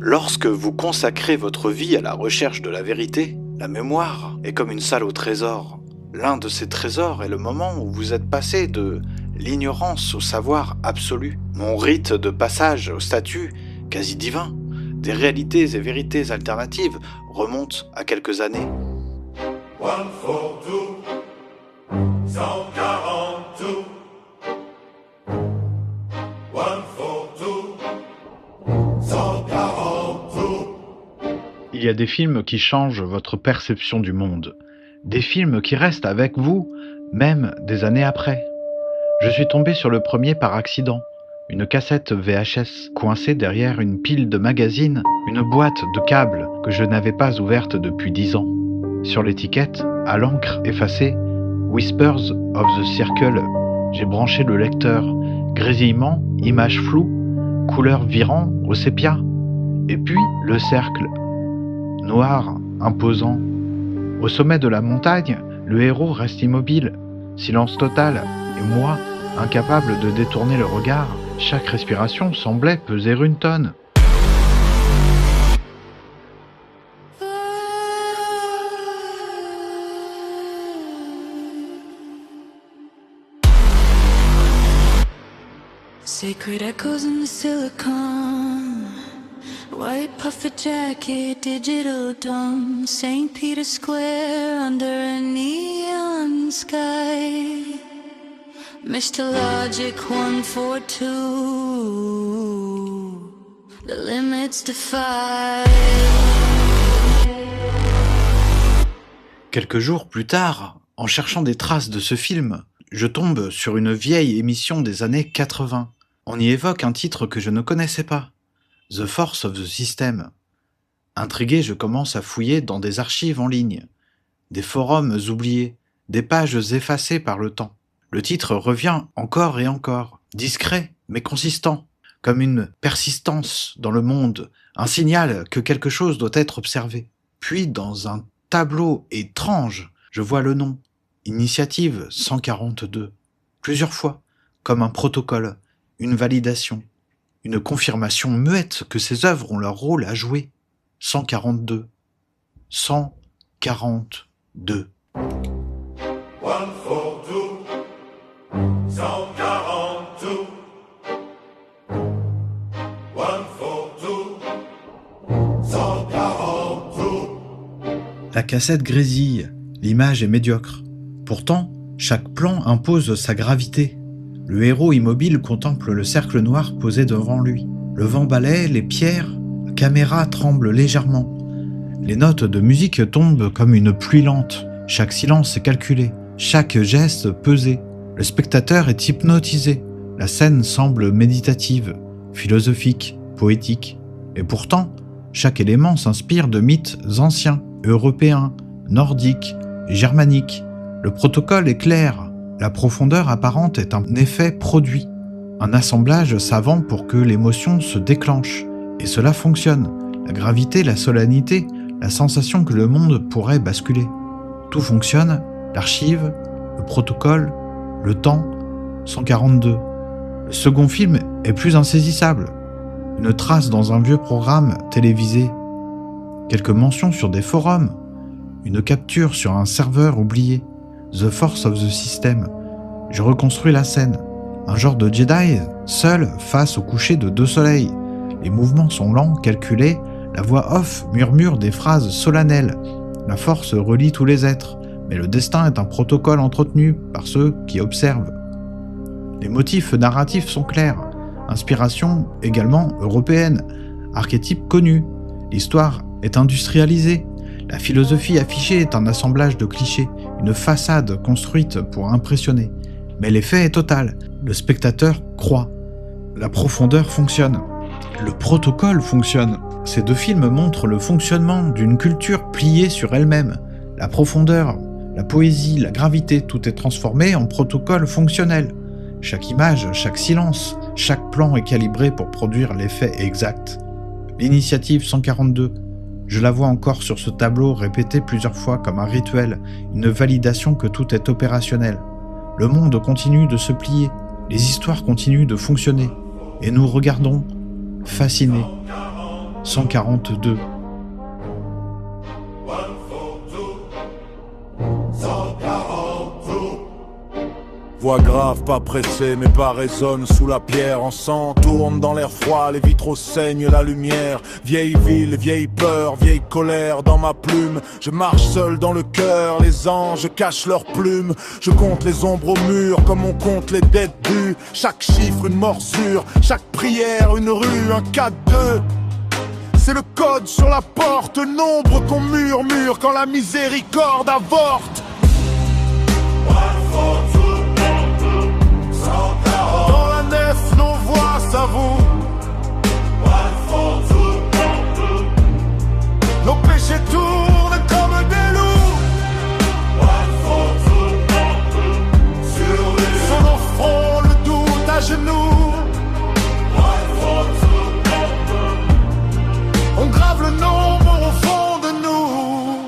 Lorsque vous consacrez votre vie à la recherche de la vérité, la mémoire est comme une salle au trésor. L'un de ces trésors est le moment où vous êtes passé de l'ignorance au savoir absolu. Mon rite de passage au statut quasi divin des réalités et vérités alternatives remonte à quelques années. 142, 142, 142, 142. Il y a des films qui changent votre perception du monde. Des films qui restent avec vous, même des années après. Je suis tombé sur le premier par accident. Une cassette VHS coincée derrière une pile de magazines, une boîte de câbles que je n'avais pas ouverte depuis 10 ans. Sur l'étiquette, à l'encre effacée, Whispers of the Circle. J'ai branché le lecteur. Grésillement, images floues, couleurs virant au sépia. Et puis, le cercle. Noir, imposant. Au sommet de la montagne, le héros reste immobile. Silence total. Et moi, incapable de détourner le regard, chaque respiration semblait peser une tonne. Sacred echoes in the silicon, white puffer jacket, digital dome, St. Peter's Square under a neon sky. Mr. Logic 142, the limits defied. Quelques jours plus tard, en cherchant des traces de ce film, je tombe sur une vieille émission des années 80. On y évoque un titre que je ne connaissais pas, The Force of the System. Intrigué, je commence à fouiller dans des archives en ligne, des forums oubliés, des pages effacées par le temps. Le titre revient encore et encore, discret mais consistant, comme une persistance dans le monde, un signal que quelque chose doit être observé. Puis, dans un tableau étrange, je vois le nom, Initiative 142, plusieurs fois, comme un protocole, une validation, une confirmation muette que ces œuvres ont leur rôle à jouer. 142. 142. 142, 142. La cassette grésille, l'image est médiocre. Pourtant, chaque plan impose sa gravité. Le héros immobile contemple le cercle noir posé devant lui. Le vent balaie les pierres, la caméra tremble légèrement. Les notes de musique tombent comme une pluie lente. Chaque silence est calculé, chaque geste pesé. Le spectateur est hypnotisé. La scène semble méditative, philosophique, poétique. Et pourtant, chaque élément s'inspire de mythes anciens, européens, nordiques, germaniques. Le protocole est clair. La profondeur apparente est un effet produit. Un assemblage savant pour que l'émotion se déclenche. Et cela fonctionne. La gravité, la solennité, la sensation que le monde pourrait basculer. Tout fonctionne. L'archive, le protocole, le temps, 142. Le second film est plus insaisissable. Une trace dans un vieux programme télévisé. Quelques mentions sur des forums. Une capture sur un serveur oublié. The Force of the System. Je reconstruis la scène. Un genre de Jedi, seul face au coucher de 2 soleils. Les mouvements sont lents, calculés. La voix off murmure des phrases solennelles. La force relie tous les êtres. Mais le destin est un protocole entretenu par ceux qui observent. Les motifs narratifs sont clairs. Inspiration également européenne. Archétype connu. L'histoire est industrialisée. La philosophie affichée est un assemblage de clichés, une façade construite pour impressionner. Mais l'effet est total. Le spectateur croit. La profondeur fonctionne. Le protocole fonctionne. Ces 2 films montrent le fonctionnement d'une culture pliée sur elle-même. La profondeur, la poésie, la gravité, tout est transformé en protocole fonctionnel. Chaque image, chaque silence, chaque plan est calibré pour produire l'effet exact. L'initiative 142, je la vois encore sur ce tableau répété plusieurs fois comme un rituel, une validation que tout est opérationnel. Le monde continue de se plier, les histoires continuent de fonctionner, et nous regardons, fascinés. 142. 142. Voix grave, pas pressée, mais pas résonne sous la pierre. En sang tourne dans l'air froid, les vitraux saignent la lumière. Vieille ville, vieille peur, vieille colère dans ma plume. Je marche seul dans le cœur, les anges cachent leurs plumes. Je compte les ombres au mur comme on compte les dettes dues. Chaque chiffre une morsure, chaque prière une rue, un 4-2. C'est le code sur la porte, nombre qu'on murmure quand la miséricorde avorte. Dans la nef, nos voix s'avouent. Nos péchés tournent comme des loups. Sur nos fronts, le doute à genoux. On grave le nombre au fond de nous.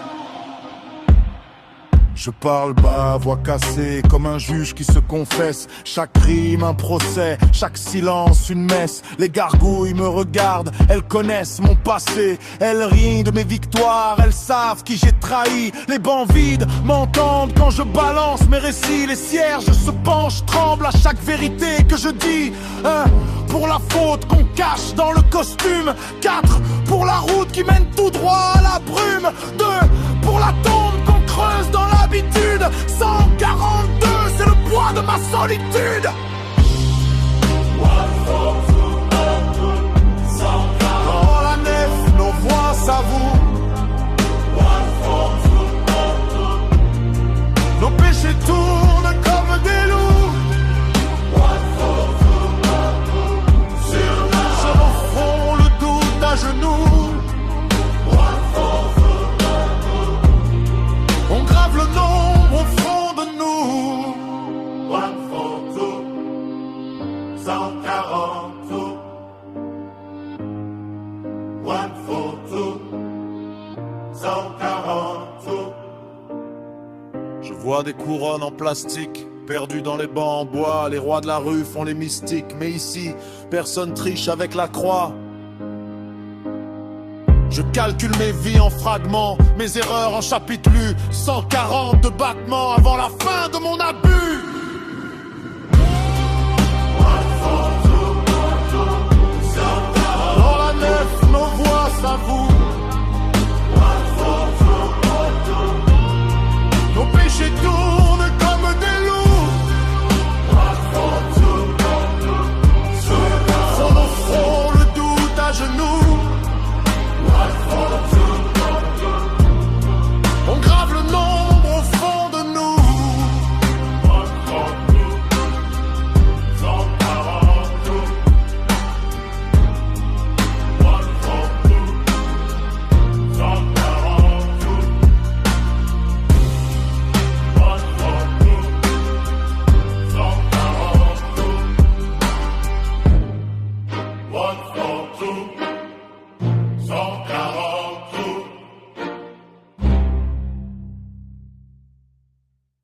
Je parle bas, voix cassée, comme un juge qui se confesse. Chaque rime un procès, chaque silence une messe. Les gargouilles me regardent, elles connaissent mon passé. Elles rient de mes victoires, elles savent qui j'ai trahi. Les bancs vides m'entendent quand je balance mes récits. Les cierges se penchent, tremblent à chaque vérité que je dis. 1 pour la faute qu'on cache dans le costume. 4 pour la route qui mène tout droit à la brume. 2 pour la tombe qu'on creuse dans l'habitude. 142, c'est le poids de ma solitude. Dans la nef, nos voix s'avouent. Nos péchés tournent comme des loups. Sur nos fronts, le doute à genoux. On grave le nombre au fond de nous. 142. 142. 142. 142. Je vois des couronnes en plastique, perdues dans les bancs en bois. Les rois de la rue font les mystiques, mais ici, personne triche avec la croix. Je calcule mes vies en fragments, mes erreurs en chapitres lus. 142 battements avant la fin de mon abus.